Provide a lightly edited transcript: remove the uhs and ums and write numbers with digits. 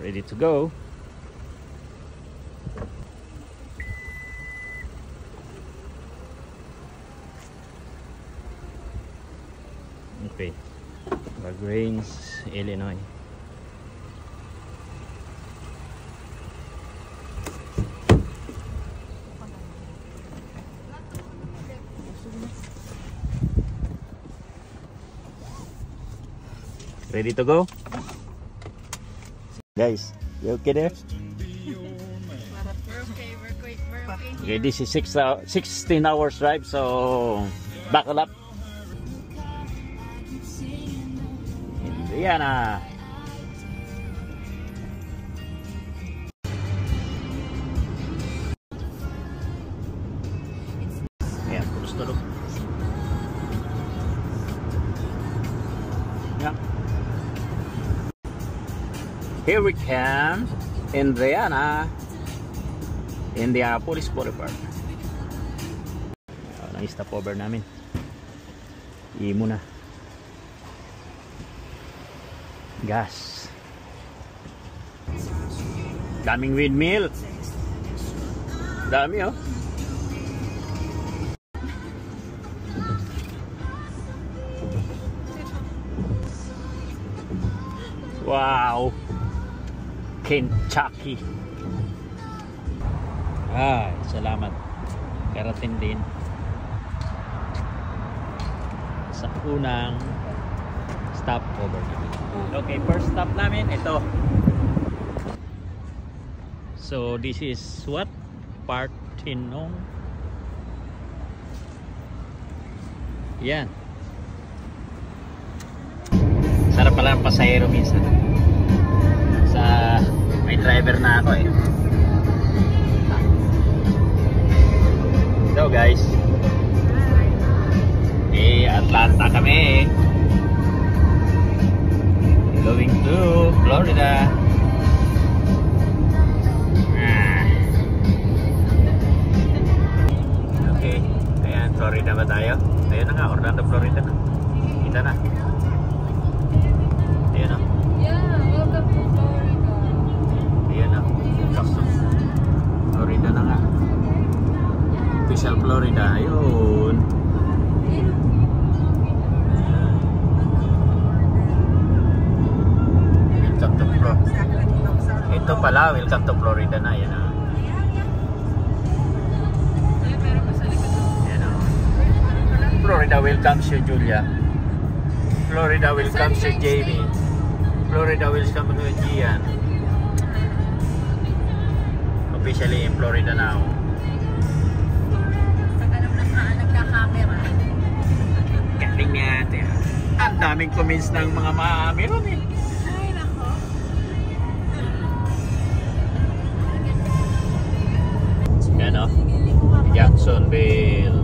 Ready to go. Okay, LaGrange, Illinois. Ready to go? Guys, you okay there? We're okay, we're okay. Okay, this is 16 hours drive, so buckle up. Indiana. Ayan, pulos tulog. Yeah. Here we come, Indiana. Indianapolis Boulevard. Nang stopover namin. Imo na. Gas. Daming windmill. Dami oh. Wow. Kentucky. Ay, salamat. Karating din sa unang stopover namin. Okay, first stop namin ito. So this is what? Partinong. Yan. Sarap pala ng pasahero minsan. Sa may driver na ako eh. Hello guys. Atlanta kami. Going to Florida. Okay. Ayan, Florida ba tayo? Ayan na nga, Orlando, Florida na. Kita na. Ayan na. Yeah, welcome to Florida. Ayan na. Florida na nga. Official Florida. Ayun. Welcome to Florida. Ito pala, welcome to Florida na. Ayan na. Florida welcomes you, Julia. Florida welcomes you, Jamie. Florida welcomes you, Gian. Officially in Florida now. Nagka-camera. Galing natin. Ang daming comments ng mga mami ron eh. Ay, nako. Yan o. Jacksonville,